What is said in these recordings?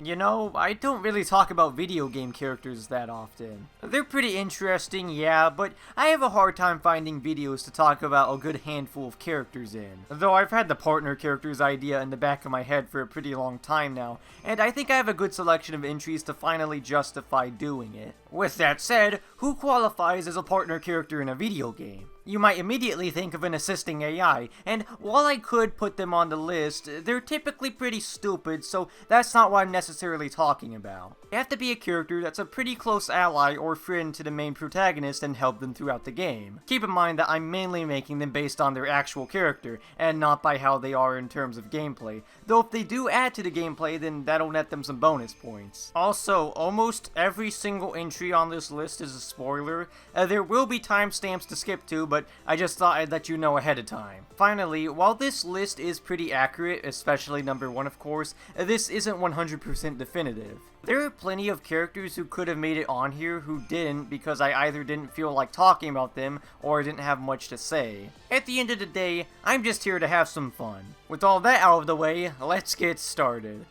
You know, I don't really talk about video game characters that often. They're pretty interesting, yeah, but I have a hard time finding videos to talk about a good handful of characters in. Though I've had the partner characters idea in the back of my head for a pretty long time now, and I think I have a good selection of entries to finally justify doing it. With that said, who qualifies as a partner character in a video game? You might immediately think of an assisting AI, and while I could put them on the list, they're typically pretty stupid, so that's not what I'm necessarily talking about. You have to be a character that's a pretty close ally or friend to the main protagonist and help them throughout the game. Keep in mind that I'm mainly making them based on their actual character, and not by how they are in terms of gameplay, though if they do add to the gameplay, then that'll net them some bonus points. Also, almost every single entry on this list is a spoiler. There will be timestamps to skip to, but I just thought I'd let you know ahead of time. Finally, while this list is pretty accurate, especially number 1 of course, this isn't 100% definitive. There are plenty of characters who could have made it on here who didn't because I either didn't feel like talking about them or didn't have much to say. At the end of the day, I'm just here to have some fun. With all that out of the way, let's get started.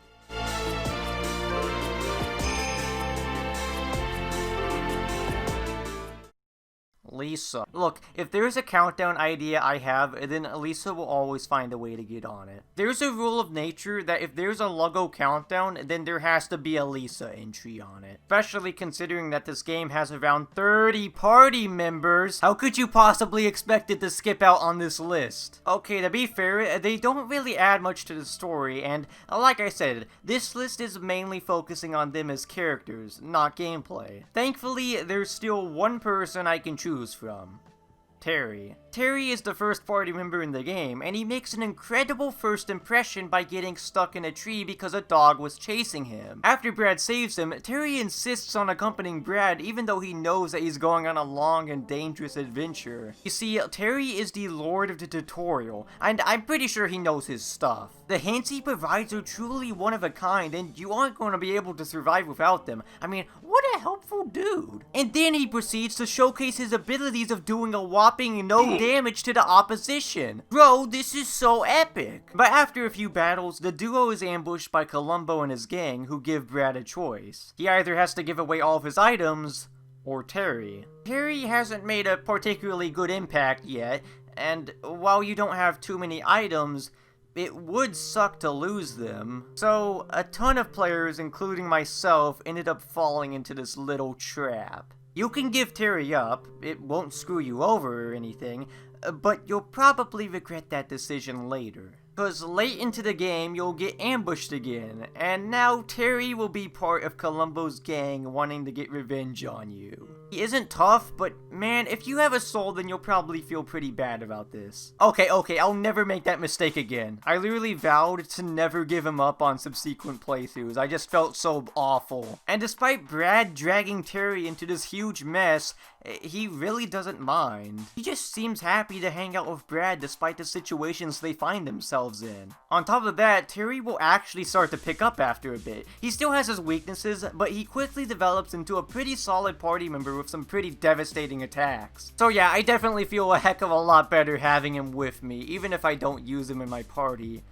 Lisa. Look, if there's a countdown idea I have, then Lisa will always find a way to get on it. There's a rule of nature that if there's a Luggo countdown, then there has to be a Lisa entry on it. Especially considering that this game has around 30 party members, how could you possibly expect it to skip out on this list? Okay, to be fair, they don't really add much to the story, and like I said, this list is mainly focusing on them as characters, not gameplay. Thankfully, there's still one person I can choose from. Terry. Terry is the first party member in the game, and he makes an incredible first impression by getting stuck in a tree because a dog was chasing him. After Brad saves him, Terry insists on accompanying Brad even though he knows that he's going on a long and dangerous adventure. You see, Terry is the lord of the tutorial, and I'm pretty sure he knows his stuff. The hints he provides are truly one of a kind, and you aren't going to be able to survive without them. I mean, what a helpful dude. And then he proceeds to showcase his abilities of doing a whopping no damage to the opposition. Bro, this is so epic. But after a few battles, the duo is ambushed by Columbo and his gang, who give Brad a choice. He either has to give away all of his items, or Terry. Terry hasn't made a particularly good impact yet, and while you don't have too many items, it would suck to lose them. So, a ton of players, including myself, ended up falling into this little trap. You can give Terry up, it won't screw you over or anything, but you'll probably regret that decision later. Cause late into the game, you'll get ambushed again, and now Terry will be part of Columbo's gang wanting to get revenge on you. He isn't tough, but man, if you have a soul, then you'll probably feel pretty bad about this. Okay, I'll never make that mistake again. I literally vowed to never give him up on subsequent playthroughs. I just felt so awful. And despite Brad dragging Terry into this huge mess, he really doesn't mind. He just seems happy to hang out with Brad despite the situations they find themselves in. On top of that, Terry will actually start to pick up after a bit. He still has his weaknesses, but he quickly develops into a pretty solid party member with some pretty devastating attacks. So yeah, I definitely feel a heck of a lot better having him with me, even if I don't use him in my party.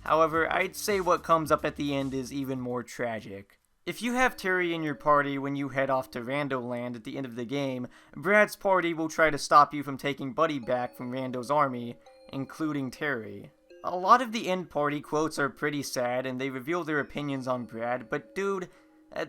However, I'd say what comes up at the end is even more tragic. If you have Terry in your party when you head off to Rando Land at the end of the game, Brad's party will try to stop you from taking Buddy back from Rando's army, including Terry. A lot of the end party quotes are pretty sad and they reveal their opinions on Brad, but dude,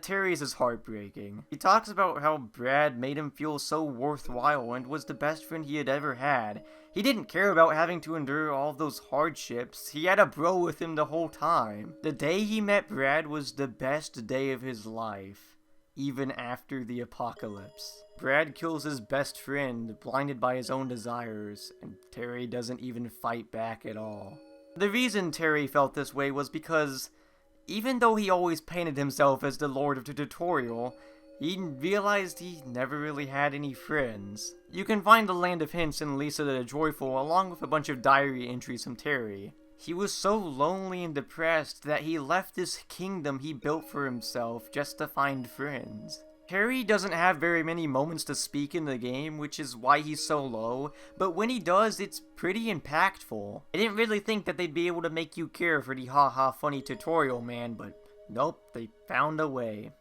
Terry's is heartbreaking. He talks about how Brad made him feel so worthwhile and was the best friend he had ever had. He didn't care about having to endure all those hardships. He had a bro with him the whole time. The day he met Brad was the best day of his life, even after the apocalypse. Brad kills his best friend, blinded by his own desires, and Terry doesn't even fight back at all. The reason Terry felt this way was because even though he always painted himself as the Lord of the Tutorial, he realized he never really had any friends. You can find the Land of Hints in Lisa the Joyful along with a bunch of diary entries from Terry. He was so lonely and depressed that he left this kingdom he built for himself just to find friends. Terry doesn't have very many moments to speak in the game, which is why he's so low, but when he does, it's pretty impactful. I didn't really think that they'd be able to make you care for the haha funny tutorial man, but Nope, they found a way.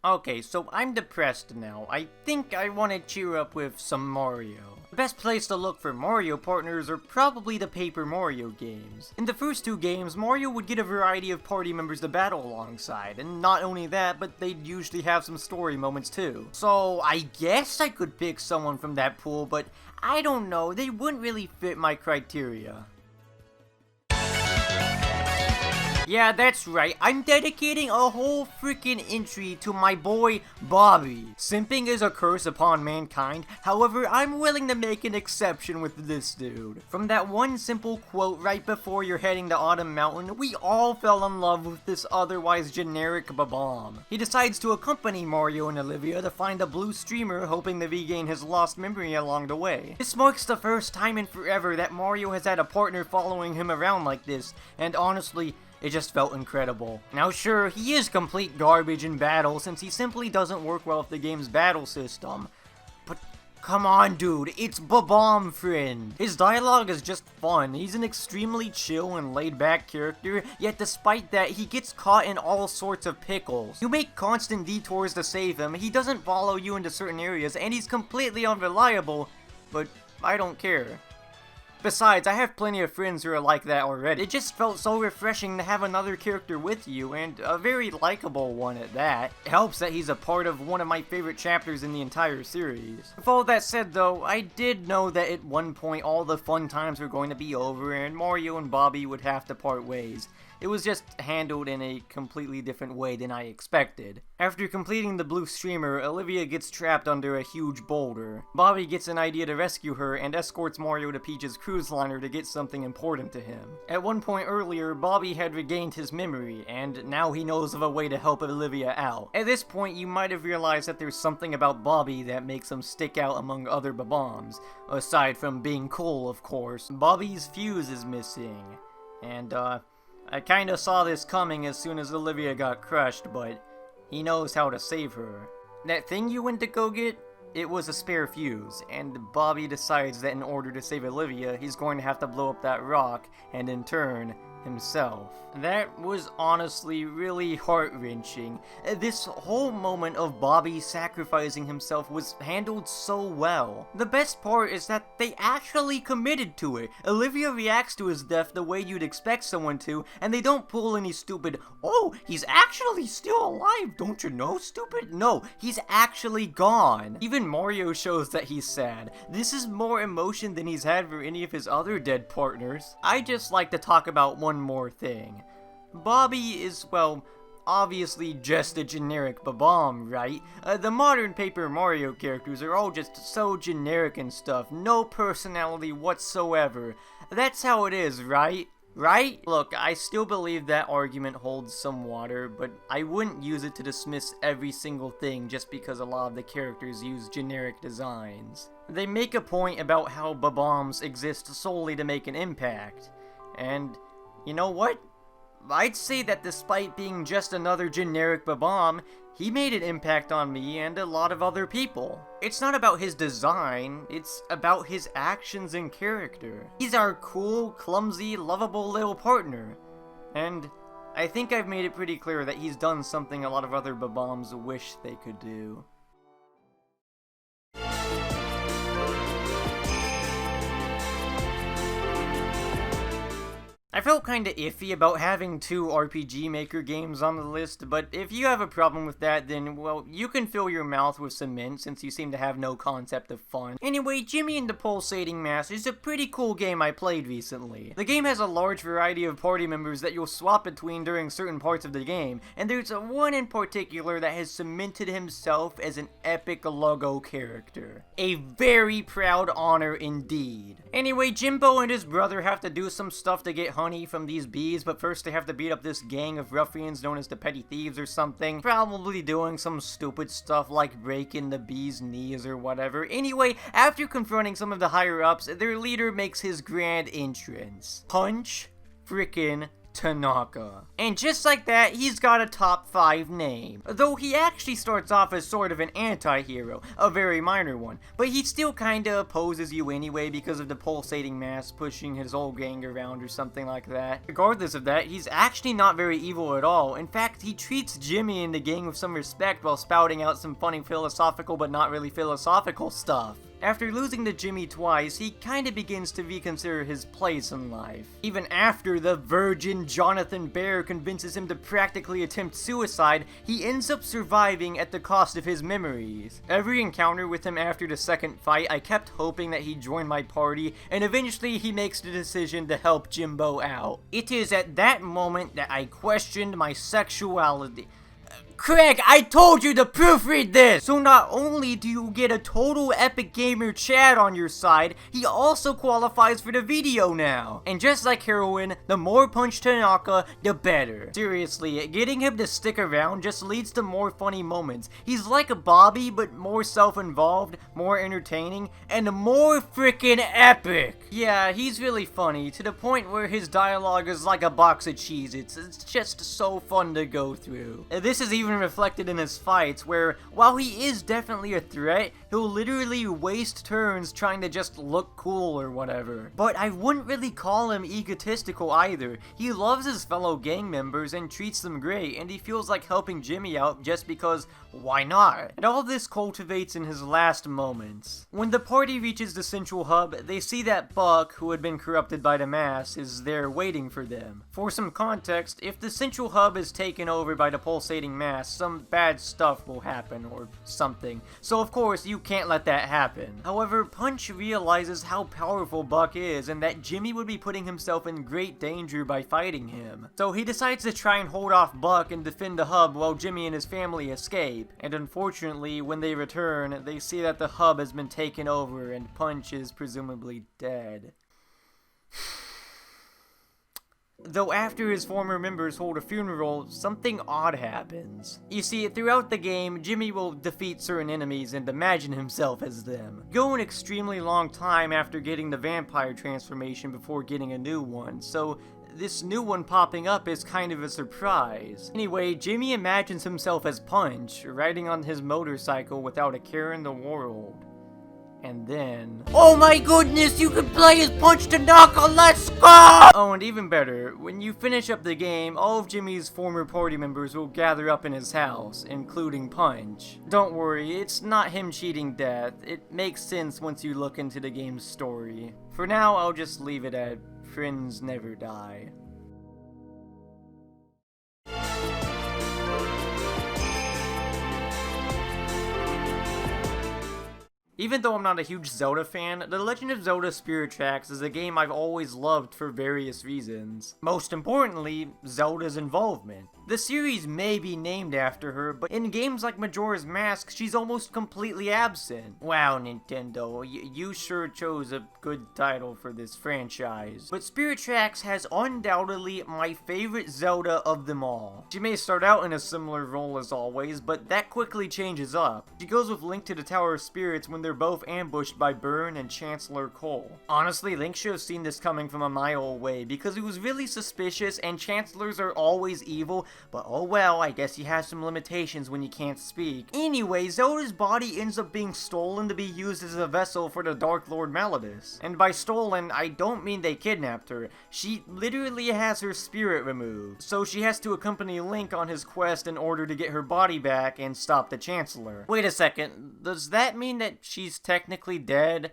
Okay, so I'm depressed now. I think I want to cheer up with some Mario. The best place to look for Mario partners are probably the Paper Mario games. In the first two games, Mario would get a variety of party members to battle alongside, and not only that, but they'd usually have some story moments too. So I guess I could pick someone from that pool, but I don't know, they wouldn't really fit my criteria. Yeah, that's right. I'm dedicating a whole freaking entry to my boy, Bobby. Simping is a curse upon mankind, however, I'm willing to make an exception with this dude. From that one simple quote right before you're heading to Autumn Mountain, we all fell in love with this otherwise generic Babam. He decides to accompany Mario and Olivia to find a blue streamer, hoping to regain his lost memory along the way. This marks the first time in forever that Mario has had a partner following him around like this, and honestly, it just felt incredible. Now sure, he is complete garbage in battle since he simply doesn't work well with the game's battle system. But come on dude, it's Babam, friend. His dialogue is just fun. He's an extremely chill and laid back character, yet despite that, he gets caught in all sorts of pickles. You make constant detours to save him, he doesn't follow you into certain areas, and he's completely unreliable, but I don't care. Besides, I have plenty of friends who are like that already. It just felt so refreshing to have another character with you, and a very likable one at that. It helps that he's a part of one of my favorite chapters in the entire series. With all that said though, I did know that at one point all the fun times were going to be over and Mario and Bobby would have to part ways. It was just handled in a completely different way than I expected. After completing the blue streamer, Olivia gets trapped under a huge boulder. Bobby gets an idea to rescue her and escorts Mario to Peach's cruise liner to get something important to him. At one point earlier, Bobby had regained his memory, and now he knows of a way to help Olivia out. At this point, you might have realized that there's something about Bobby that makes him stick out among other Babams. Aside from being cool, of course. Bobby's fuse is missing. And, I kinda saw this coming as soon as Olivia got crushed, but he knows how to save her. That thing you went to go get? It was a spare fuse, and Bobby decides that in order to save Olivia, he's going to have to blow up that rock, and in turn, himself. That was honestly really heart-wrenching. This whole moment of Bobby sacrificing himself was handled so well. The best part is that they actually committed to it. Olivia reacts to his death the way you'd expect someone to, and they don't pull any stupid, "Oh, he's actually still alive, don't you know, stupid?" No, he's actually gone. Even Mario shows that he's sad. This is more emotion than he's had for any of his other dead partners. I just like to talk about one more thing. Bobby is, well, obviously just a generic Babam, right? The modern Paper Mario characters are all just so generic and stuff, no personality whatsoever. That's how it is, right? Right? Look, I still believe that argument holds some water, but I wouldn't use it to dismiss every single thing just because a lot of the characters use generic designs. They make a point about how Babams exist solely to make an impact, and you know what? I'd say that despite being just another generic Babam, he made an impact on me and a lot of other people. It's not about his design, it's about his actions and character. He's our cool, clumsy, lovable little partner. And I think I've made it pretty clear that he's done something a lot of other Babams wish they could do. I felt kinda iffy about having 2 RPG Maker games on the list, but if you have a problem with that, then, well, you can fill your mouth with cement since you seem to have no concept of fun. Anyway, Jimmy and the Pulsating Mass is a pretty cool game I played recently. The game has a large variety of party members that you'll swap between during certain parts of the game, and there's one in particular that has cemented himself as an epic logo character. A very proud honor indeed. Anyway, Jimbo and his brother have to do some stuff to get honey from these bees, but first they have to beat up this gang of ruffians known as the Petty Thieves or something, probably doing some stupid stuff like breaking the bees' knees or whatever. Anyway, after confronting some of the higher-ups, their leader makes his grand entrance. Punch frickin' Tanaka. And just like that, he's got a top 5 name. Though he actually starts off as sort of an anti-hero, a very minor one, but he still kinda opposes you anyway because of the pulsating mass pushing his whole gang around or something like that. Regardless of that, he's actually not very evil at all. In fact, he treats Jimmy and the gang with some respect while spouting out some funny philosophical but not really philosophical stuff. After losing to Jimmy twice, he kinda begins to reconsider his place in life. Even after the virgin Jonathan Bear convinces him to practically attempt suicide, he ends up surviving at the cost of his memories. Every encounter with him after the second fight, I kept hoping that he'd join my party, and eventually he makes the decision to help Jimbo out. It is at that moment that I questioned my sexuality. Craig, I told you to proofread this! So not only do you get a total epic gamer Chad on your side, he also qualifies for the video now. And just like heroin, the more punch Tanaka, the better. Seriously, getting him to stick around just leads to more funny moments. He's like a Bobby, but more self-involved, more entertaining, and more freaking epic. Yeah, he's really funny, to the point where his dialogue is like a box of Cheez-Its. It's just so fun to go through. And this is even reflected in his fights, where while he is definitely a threat, he'll literally waste turns trying to just look cool or whatever. But I wouldn't really call him egotistical either. He loves his fellow gang members and treats them great, and he feels like helping Jimmy out just because why not? And all this cultivates in his last moments. When the party reaches the central hub, they see that Buck, who had been corrupted by the mass, is there waiting for them. For some context, if the central hub is taken over by the pulsating mass, some bad stuff will happen or something. So of course, you can't let that happen. However, Punch realizes how powerful Buck is and that Jimmy would be putting himself in great danger by fighting him. So he decides to try and hold off Buck and defend the hub while Jimmy and his family escape. And unfortunately, when they return, they see that the hub has been taken over and Punch is presumably dead. Though after his former members hold a funeral, something odd happens. You see, throughout the game, Jimmy will defeat certain enemies and imagine himself as them. Go an extremely long time after getting the vampire transformation before getting a new one, so this new one popping up is kind of a surprise. Anyway, Jimmy imagines himself as Punch, riding on his motorcycle without a care in the world. And then... oh my goodness, you can play as Punch Tanaka, let's go! Oh, and even better, when you finish up the game, all of Jimmy's former party members will gather up in his house, including Punch. Don't worry, it's not him cheating death. It makes sense once you look into the game's story. For now, I'll just leave it at friends never die. Even though I'm not a huge Zelda fan, The Legend of Zelda Spirit Tracks is a game I've always loved for various reasons. Most importantly, Zelda's involvement. The series may be named after her, but in games like Majora's Mask, she's almost completely absent. Wow, Nintendo, you sure chose a good title for this franchise. But Spirit Tracks has undoubtedly my favorite Zelda of them all. She may start out in a similar role as always, but that quickly changes up. She goes with Link to the Tower of Spirits when they're both ambushed by Byrne and Chancellor Cole. Honestly, Link should have seen this coming from a mile away, because he was really suspicious and Chancellors are always evil, but oh well, I guess he has some limitations when you can't speak. Anyway, Zelda's body ends up being stolen to be used as a vessel for the Dark Lord Malladus. And by stolen, I don't mean they kidnapped her. She literally has her spirit removed. So she has to accompany Link on his quest in order to get her body back and stop the Chancellor. Wait a second, does that mean that she's technically dead?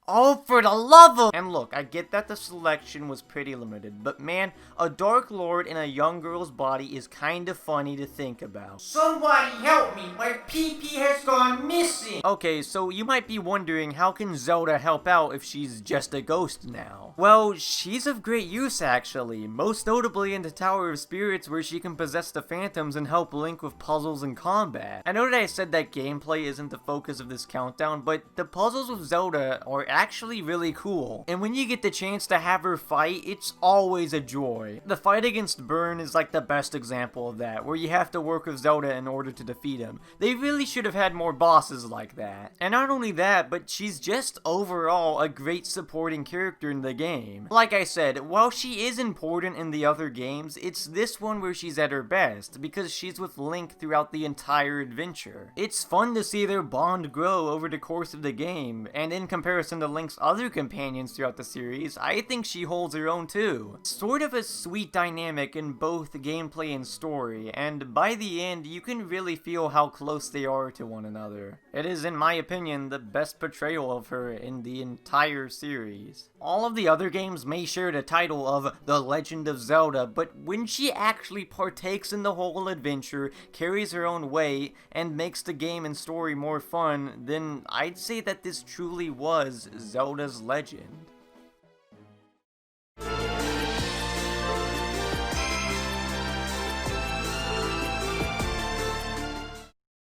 Oh, for the love of... And look, I get that the selection was pretty limited, but man, a Dark Lord in a young girl's body is kinda funny to think about. Somebody help me! My PP has gone missing! Okay, so you might be wondering, how can Zelda help out if she's just a ghost now? Well, she's of great use actually, most notably in the Tower of Spirits where she can possess the Phantoms and help Link with puzzles and combat. I know that I said that gameplay isn't the focus of this countdown, but the puzzles with Zelda are actually really cool, and when you get the chance to have her fight, it's always a joy. The fight against Burn is like the best example of that, where you have to work with Zelda in order to defeat him. They really should have had more bosses like that. And not only that, but she's just overall a great supporting character in the game. Like I said, while she is important in the other games, it's this one where she's at her best, because she's with Link throughout the entire adventure. It's fun to see their bond grow over the course of the game, and in comparison to Link's other companions throughout the series, I think she holds her own too. Sort of a sweet dynamic in both gameplay and story, and by the end, you can really feel how close they are to one another. It is, in my opinion, the best portrayal of her in the entire series. All of the other games may share the title of The Legend of Zelda, but when she actually partakes in the whole adventure, carries her own weight, and makes the game and story more fun, then I'd say that this truly was Zelda's legend.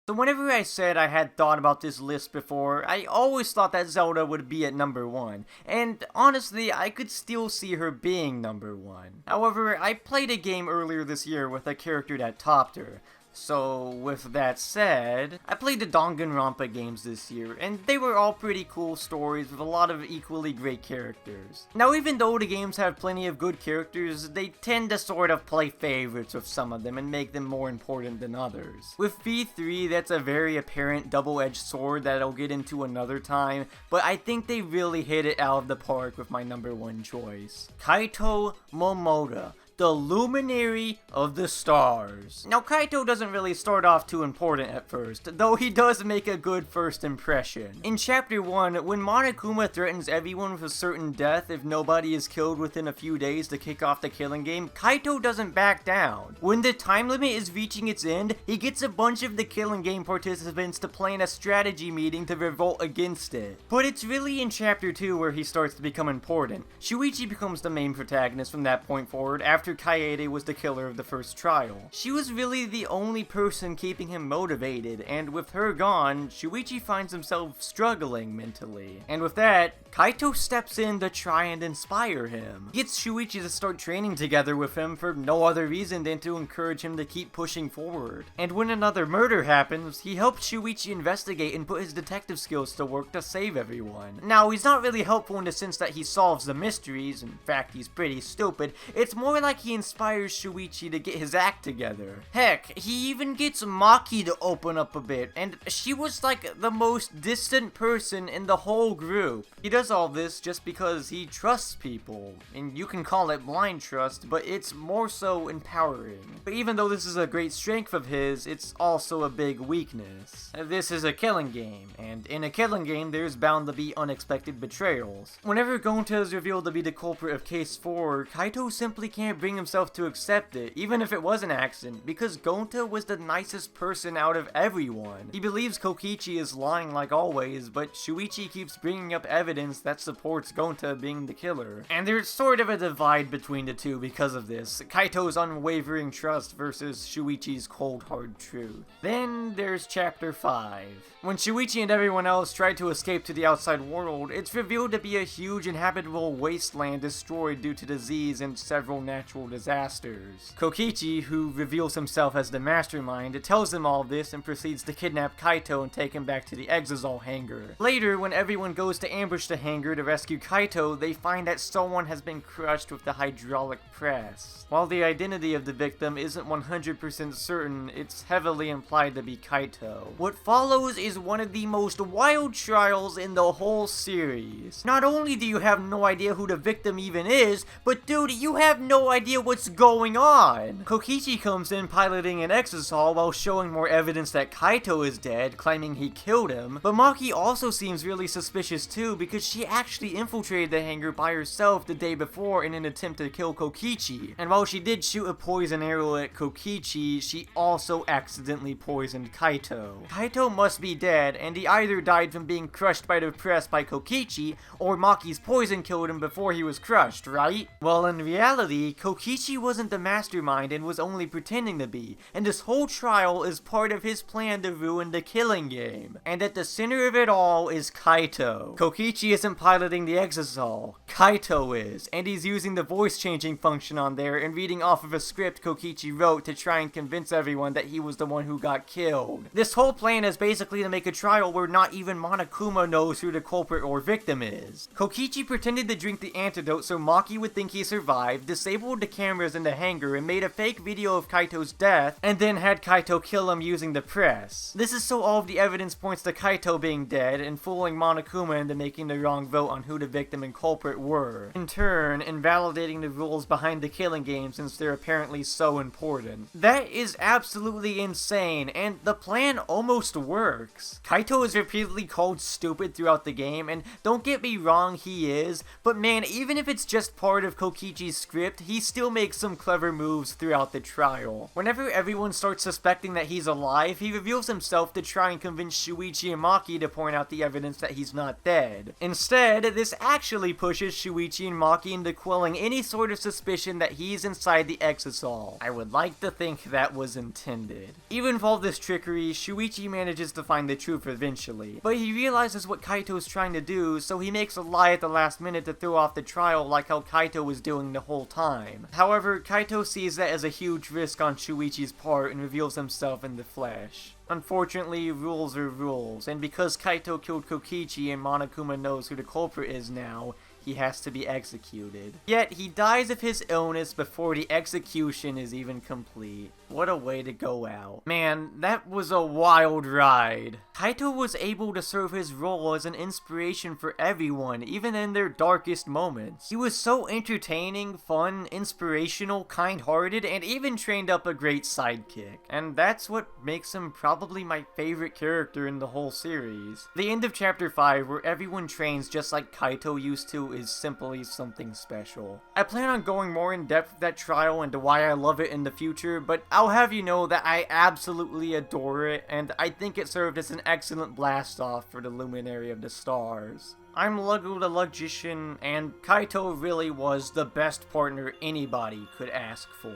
So whenever I said I had thought about this list before, I always thought that Zelda would be at number 1, and honestly, I could still see her being number 1. However, I played a game earlier this year with a character that topped her. So, with that said, I played the Danganronpa games this year, and they were all pretty cool stories with a lot of equally great characters. Now, even though the games have plenty of good characters, they tend to sort of play favorites with some of them and make them more important than others. With V3, that's a very apparent double-edged sword that I'll get into another time, but I think they really hit it out of the park with my number 1 choice. Kaito Momoda, the Luminary of the Stars. Now, Kaito doesn't really start off too important at first, though he does make a good first impression. In Chapter 1, when Monokuma threatens everyone with a certain death if nobody is killed within a few days to kick off the killing game, Kaito doesn't back down. When the time limit is reaching its end, he gets a bunch of the killing game participants to plan a strategy meeting to revolt against it. But it's really in Chapter 2 where he starts to become important. Shuichi becomes the main protagonist from that point forward after Kaede was the killer of the first trial. She was really the only person keeping him motivated, and with her gone, Shuichi finds himself struggling mentally. And with that, Kaito steps in to try and inspire him. He gets Shuichi to start training together with him for no other reason than to encourage him to keep pushing forward. And when another murder happens, he helps Shuichi investigate and put his detective skills to work to save everyone. Now, he's not really helpful in the sense that he solves the mysteries, in fact he's pretty stupid. It's more like he inspires Shuichi to get his act together. Heck, he even gets Maki to open up a bit, and she was like the most distant person in the whole group. He does all this just because he trusts people, and you can call it blind trust, but it's more so empowering. But even though this is a great strength of his, it's also a big weakness. This is a killing game, and in a killing game there's bound to be unexpected betrayals. Whenever Gonta is revealed to be the culprit of Case 4, Kaito simply can't bring himself to accept it, even if it was an accident, because Gonta was the nicest person out of everyone. He believes Kokichi is lying like always, but Shuichi keeps bringing up evidence that supports Gonta being the killer. And there's sort of a divide between the two because of this, Kaito's unwavering trust versus Shuichi's cold hard truth. Then there's Chapter 5. When Shuichi and everyone else try to escape to the outside world, it's revealed to be a huge inhabitable wasteland destroyed due to disease and several natural disasters. Kokichi, who reveals himself as the mastermind, tells them all this and proceeds to kidnap Kaito and take him back to the Exisal hangar. Later, when everyone goes to ambush the hangar to rescue Kaito, they find that someone has been crushed with the hydraulic press. While the identity of the victim isn't 100% certain, it's heavily implied to be Kaito. What follows is one of the most wild trials in the whole series. Not only do you have no idea who the victim even is, but dude, you have no idea what's going on. Kokichi comes in piloting an Exisal while showing more evidence that Kaito is dead, claiming he killed him, but Maki also seems really suspicious too because she actually infiltrated the hangar by herself the day before in an attempt to kill Kokichi. And while she did shoot a poison arrow at Kokichi, she also accidentally poisoned Kaito. Kaito must be dead, and he either died from being crushed by the press by Kokichi, or Maki's poison killed him before he was crushed, right? Well, in reality, Kokichi wasn't the mastermind and was only pretending to be, and this whole trial is part of his plan to ruin the killing game. And at the center of it all is Kaito. Kokichi isn't piloting the Exisal, Kaito is, and he's using the voice changing function on there and reading off of a script Kokichi wrote to try and convince everyone that he was the one who got killed. This whole plan is basically to make a trial where not even Monokuma knows who the culprit or victim is. Kokichi pretended to drink the antidote so Maki would think he survived, disabled the cameras in the hangar, and made a fake video of Kaito's death, and then had Kaito kill him using the press. This is so all of the evidence points to Kaito being dead, and fooling Monokuma into making the wrong vote on who the victim and culprit were. In turn, invalidating the rules behind the killing game since they're apparently so important. That is absolutely insane, and the plan almost works. Kaito is repeatedly called stupid throughout the game, and don't get me wrong, he is, but man, even if it's just part of Kokichi's script, he still makes some clever moves throughout the trial. Whenever everyone starts suspecting that he's alive, he reveals himself to try and convince Shuichi and Maki to point out the evidence that he's not dead. Instead, this actually pushes Shuichi and Maki into quelling any sort of suspicion that he's inside the Exisal. I would like to think that was intended. Even with all this trickery, Shuichi manages to find the truth eventually, but he realizes what Kaito's trying to do, so he makes a lie at the last minute to throw off the trial like how Kaito was doing the whole time. However, Kaito sees that as a huge risk on Shuichi's part and reveals himself in the flesh. Unfortunately, rules are rules, and because Kaito killed Kokichi and Monokuma knows who the culprit is now, he has to be executed. Yet, he dies of his illness before the execution is even complete. What a way to go out. Man, that was a wild ride. Kaito was able to serve his role as an inspiration for everyone, even in their darkest moments. He was so entertaining, fun, inspirational, kind-hearted, and even trained up a great sidekick. And that's what makes him probably my favorite character in the whole series. The end of Chapter 5, where everyone trains just like Kaito used to, is simply something special. I plan on going more in depth with that trial and why I love it in the future, but I'll have you know that I absolutely adore it, and I think it served as an excellent blast-off for the Luminary of the Stars. I'm Luggo the Luggician, and Kaito really was the best partner anybody could ask for.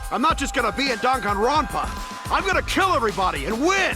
I'm not just gonna be in Danganronpa. I'm gonna kill everybody and win!